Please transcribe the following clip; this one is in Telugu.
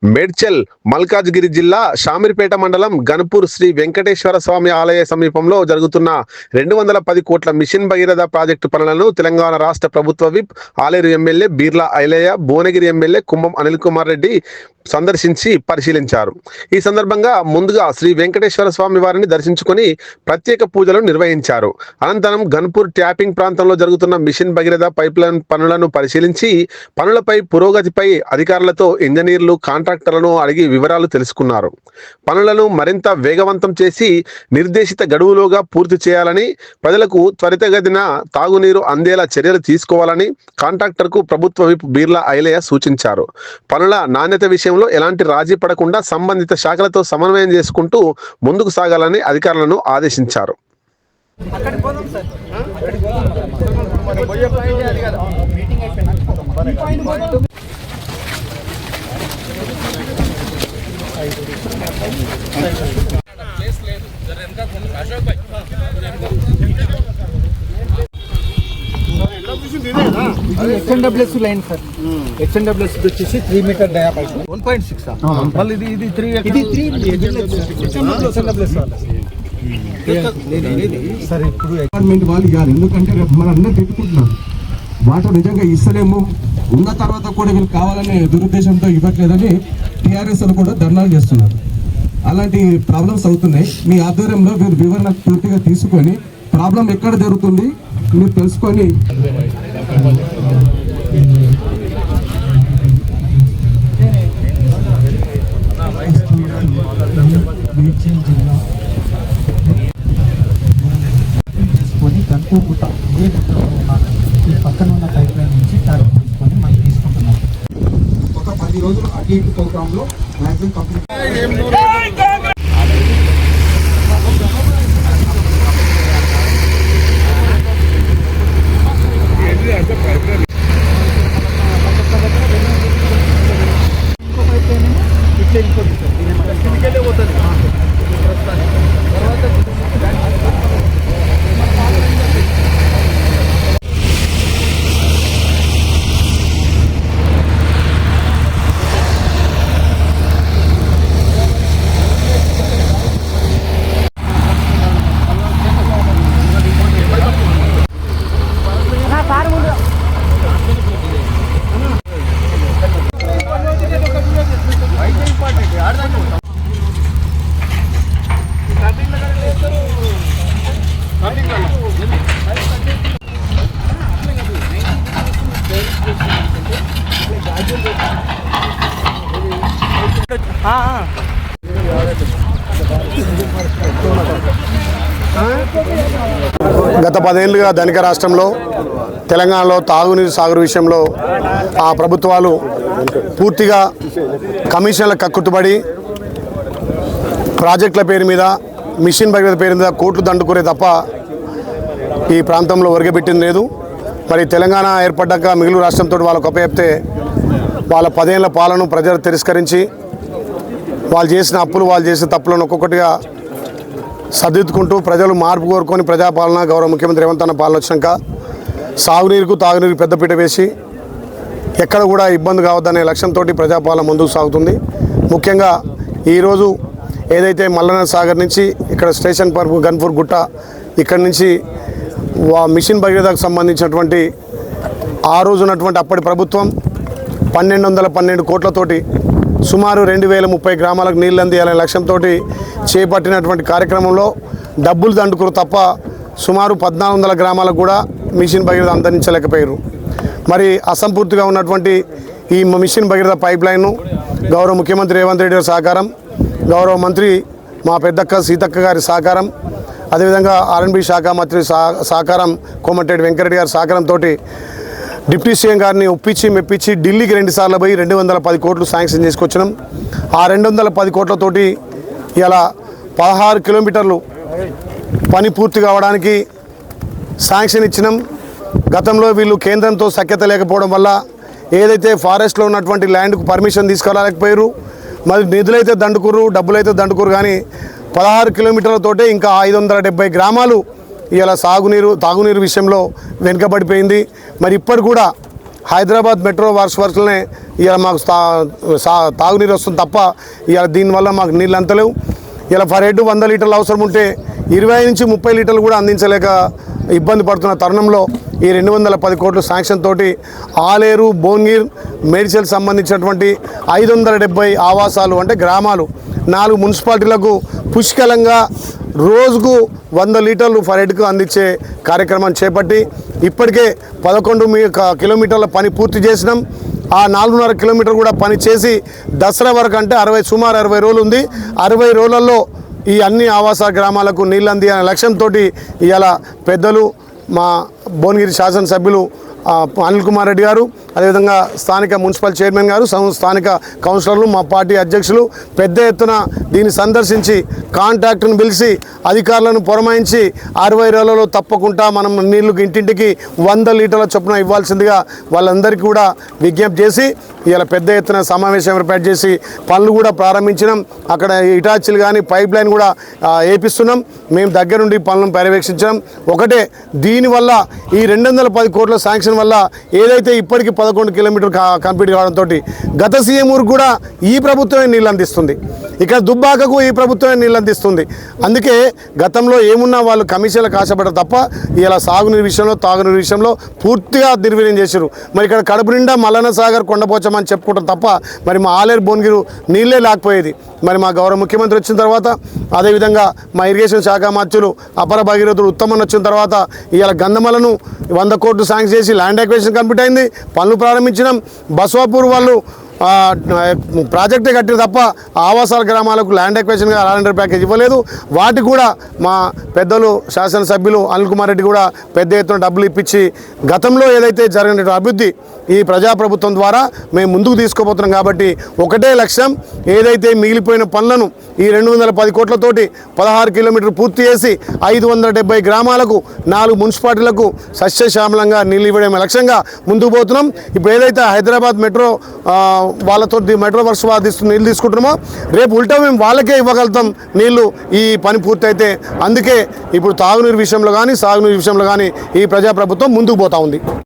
మేడ్చల్ మల్కాజ్గిరి జిల్లా షామీర్పేట మండలం గన్పూర్ శ్రీ వెంకటేశ్వర స్వామి ఆలయ సమీపంలో జరుగుతున్న 210 కోట్ల మిషన్ భగీరథ ప్రాజెక్టు పనులను తెలంగాణ రాష్ట్ర ప్రభుత్వ whip Aleru MLA Beerla Ailaiah, Bhuvanagiri MLA Kumbham Anil Kumar Reddy సందర్శించి పరిశీలించారు. ఈ సందర్భంగా ముందుగా శ్రీ వెంకటేశ్వర స్వామి వారిని దర్శించుకొని ప్రత్యేక పూజలు నిర్వహించారు. అనంతరం గన్పూర్ ట్యాపింగ్ ప్రాంతంలో జరుగుతున్న మిషన్ భగీరథ పైప్లైన్ పనులను పరిశీలించి పనులపై పురోగతిపై అధికారులతో ఇంజనీర్లు, కాంట్రాక్టర్లను అడిగి వివరాలు తెలుసుకున్నారు. పనులను మరింత వేగవంతం చేసి నిర్దేశిత గడువులోగా పూర్తి చేయాలని, ప్రజలకు త్వరితగతిన తాగునీరు అందేలా చర్యలు తీసుకోవాలని కాంట్రాక్టర్కు ప్రభుత్వ విప్ బీర్లా ఐలయ్య సూచించారు. పనుల నాణ్యత విషయంలో ఎలాంటి రాజీ పడకుండా సంబంధిత శాఖలతో సమన్వయం చేసుకుంటూ ముందుకు సాగాలని అధికారులను ఆదేశించారు. XNWS line sir. XNWS వచ్చేసి 3 మీటర్ డయా పైప్ 1.6 మళ్ళీ ఇది 3 XNWS సార్. ఇప్పుడు డిపార్ట్మెంట్ వాళ్ళు ఇవ్వాలి, ఎందుకంటే రేపు మన అందరూ తిట్టుకుంటున్నాం వాటర్ నిజంగా ఇస్తలేము, ఉన్న తర్వాత కూడా వీళ్ళు కావాలనే దురుద్దేశంతో ఇవ్వట్లేదని టీఆర్ఎస్ అని కూడా ధర్నాలు చేస్తున్నారు. అలాంటి ప్రాబ్లమ్స్ అవుతున్నాయి. మీ ఆధ్వర్యంలో మీరు వివరణ పూర్తిగా తీసుకొని ప్రాబ్లం ఎక్కడ జరుగుతుంది మీరు తెలుసుకొని ఈ పక్కన ఉన్న పైప్ లైన్ నుంచి ట్యాప్ తీసుకొని మనం తీసుకుంటున్నాం. ఒక 10 రోజులు అటు ఇటు ప్రోగ్రాంలో మ్యాక్సిమం కంప్లీట్. గత 10 ఏళ్ళుగా ధనిక రాష్ట్రంలో తెలంగాణలో తాగునీరు సాగురు విషయంలో ఆ ప్రభుత్వాలు పూర్తిగా కమిషన్ల కక్కుతుబడి ప్రాజెక్టుల పేరు మీద, మిషన్ భగీరథ పేరు మీద కోట్లు దండుకునే తప్ప ఈ ప్రాంతంలో ఒరగబెట్టింది లేదు. మరి తెలంగాణ ఏర్పడ్డాక మిగులు రాష్ట్రంతో వాళ్ళకు అప్పచెప్తే వాళ్ళ 10 ఏళ్ల పాలన ప్రజలు తిరస్కరించి వాళ్ళు చేసిన అప్పులు, వాళ్ళు చేసిన తప్పులను ఒక్కొక్కటిగా సర్దిద్దుకుంటూ ప్రజలు మార్పు కోరుకొని ప్రజాపాలన గౌరవ ముఖ్యమంత్రి రేవంత్ అన్న పాలన వచ్చినాక సాగునీరుకు తాగునీరుకు పెద్దపీట వేసి ఎక్కడ కూడా ఇబ్బంది కావద్దనే లక్ష్యంతో ప్రజాపాలన ముందుకు సాగుతుంది. ముఖ్యంగా ఈరోజు ఏదైతే మల్లన్న సాగర్ నుంచి ఇక్కడ స్టేషన్ పార్క్ గన్పూర్ గుట్ట ఇక్కడి నుంచి మిషన్ భగీరథకు సంబంధించినటువంటి ఆ రోజు ఉన్నటువంటి అప్పటి ప్రభుత్వం 1212 కోట్లతోటి సుమారు 2030 గ్రామాలకు నీళ్ళు అందియాలనే లక్ష్యంతో చేపట్టినటువంటి కార్యక్రమంలో డబ్బులు దండుకురు తప్ప సుమారు 1400 గ్రామాలకు కూడా మిషన్ భగీరథ అందించలేకపోయారు. మరి అసంపూర్తిగా ఉన్నటువంటి ఈ మిషన్ భగీరథ పైప్ లైన్ను గౌరవ ముఖ్యమంత్రి రేవంత్ రెడ్డి గారి సహకారం, గౌరవ మంత్రి మా పెద్దక్క సీతక్క గారి సహకారం, అదేవిధంగా R&B శాఖ మంత్రి సహకారం కోమటిరెడ్డి వెంకరెడ్డి గారి సహకారంతో డిప్యూటీ సీఎం గారిని ఒప్పించి మెప్పించి ఢిల్లీకి 2 సార్లు పోయి 210 కోట్లు శాంక్షన్ చేసుకొచ్చినాం. ఆ 210 కోట్లతోటి ఇలా 16 కిలోమీటర్లు పని పూర్తి కావడానికి శాంక్షన్ ఇచ్చినాం. గతంలో వీళ్ళు కేంద్రంతో సఖ్యత లేకపోవడం వల్ల ఏదైతే ఫారెస్ట్లో ఉన్నటువంటి ల్యాండ్కు పర్మిషన్ తీసుకురాలేకపోయారు. మరి నిధులైతే దండుకురు, డబ్బులైతే దండుకురు, కానీ 16 కిలోమీటర్లతోటే ఇంకా 570 గ్రామాలు ఇలా తాగునీరు విషయంలో వెనుకబడిపోయింది. మరి ఇప్పటి కూడా హైదరాబాద్ మెట్రో వర్క్స్లోనే ఇలా మాకు తాగునీరు వస్తుంది తప్ప ఇలా దీనివల్ల మాకు నీళ్ళు అంతలేవు. ఇలా ఫర్ హెడ్ 100 లీటర్లు అవసరం ఉంటే 20 నుంచి 30 లీటర్లు కూడా అందించలేక ఇబ్బంది పడుతున్న తరుణంలో ఈ 210 కోట్ల శాంక్షన్ తోటి ఆలేరు, భువనగిర్, మేడ్చల్ సంబంధించినటువంటి 570 ఆవాసాలు అంటే గ్రామాలు 4 మున్సిపాలిటీలకు పుష్కలంగా రోజుకు 100 లీటర్లు ఫర్ హెడ్కు అందించే కార్యక్రమాన్ని చేపట్టి ఇప్పటికే 11 కిలోమీటర్ల పని పూర్తి చేసినాం. ఆ 4.5 కిలోమీటర్ కూడా పని చేసి దసరా వరకు అంటే సుమారు 60 రోజులు ఉంది. 60 రోజులలో ఈ అన్ని ఆవాస గ్రామాలకు నీళ్ళు అంది అనే లక్ష్యంతో ఇవాళ పెద్దలు మా భువనగిరి శాసనసభ్యులు అనిల్ కుమార్ రెడ్డి గారు, అదేవిధంగా స్థానిక మున్సిపల్ చైర్మన్ గారు, స్థానిక కౌన్సిలర్లు, మా పార్టీ అధ్యక్షులు పెద్ద ఎత్తున దీన్ని సందర్శించి కాంట్రాక్టర్ను పిలిచి అధికారులను పురమాయించి 60 రోజులలో తప్పకుండా మనం నీళ్లు ఇంటింటికి 100 లీటర్ల చొప్పున ఇవ్వాల్సిందిగా వాళ్ళందరికీ కూడా విజ్ఞప్తి చేసి ఇలా పెద్ద ఎత్తున సమావేశం ఏర్పాటు చేసి పనులు కూడా ప్రారంభించినాం. అక్కడ ఇటాచీలు కానీ పైప్ లైన్ కూడా వేపిస్తున్నాం. మేము దగ్గరుండి పనులను పర్యవేక్షించాం. ఒకటే దీనివల్ల ఈ 210 కోట్ల శాంక్షన్ వల్ల ఏదైతే ఇప్పటికీ 11 కిలోమీటర్లు కంప్లీట్ కావడంతో గత సీఎం ఊరికి కూడా ఈ ప్రభుత్వమే నీళ్ళు అందిస్తుంది. ఇక్కడ దుబ్బాకకు ఈ ప్రభుత్వమే నీళ్ళు అందిస్తుంది. అందుకే గతంలో ఏమున్నా వాళ్ళు కమిషన్లకు ఆశపడ్డారు తప్ప ఇలా సాగునీరు విషయంలో తాగునీరు విషయంలో పూర్తిగా నిర్వీర్యం చేశారు. మరి ఇక్కడ కడుపు నిండా మల్లన్న సాగర్ కొండపోచమని చెప్పుకుంటాం తప్ప మరి మా ఆలేరు భువనగిరి నీళ్ళే లేకపోయేది. మరి మా గౌరవ ముఖ్యమంత్రి వచ్చిన తర్వాత అదేవిధంగా మా ఇరిగేషన్ శాఖ మంత్రులు అపర భగీరథుడు ఉత్తమన్ వచ్చిన తర్వాత ఇవాళ గంధమలను 100 కోట్లు శాంక్షన్ చేసి ల్యాండ్ అక్విజిషన్ కంప్లీట్ అయింది. పనులు ప్రారంభించినాం. బస్వాపూర్ వాళ్ళు ప్రాజెక్టే కట్టిన తప్ప ఆవాసాల గ్రామాలకు ల్యాండ్ అక్విజిషన్గా అలాంటి ప్యాకేజ్ ఇవ్వలేదు. వాటి కూడా మా పెద్దలు శాసనసభ్యులు అనిల్ కుమార్ రెడ్డి కూడా పెద్ద ఎత్తున డబ్బులు ఇప్పించి గతంలో ఏదైతే జరిగిన అభివృద్ధి ఈ ప్రజాప్రభుత్వం ద్వారా మేము ముందుకు తీసుకోబోతున్నాం. కాబట్టి ఒకటే లక్ష్యం, ఏదైతే మిగిలిపోయిన పనులను ఈ 210 కోట్లతోటి 16 కిలోమీటర్లు పూర్తి చేసి 570 గ్రామాలకు 4 మున్సిపాలిటీలకు సస్యశ్యామలంగా నీళ్ళు ఇవ్వడం లక్ష్యంగా ముందుకు పోతున్నాం. ఇప్పుడు ఏదైతే హైదరాబాద్ మెట్రో వాళ్ళతో మెట్రో వర్క్స్ నీళ్ళు తీసుకుంటున్నామో రేపు ఉల్టా మేము వాళ్ళకే ఇవ్వగలుగుతాం నీళ్లు ఈ పని పూర్తయితే. అందుకే ఇప్పుడు తాగునీరు విషయంలో కానీ సాగునీరు విషయంలో కానీ ఈ ప్రజాప్రభుత్వం ముందుకు పోతా ఉంది.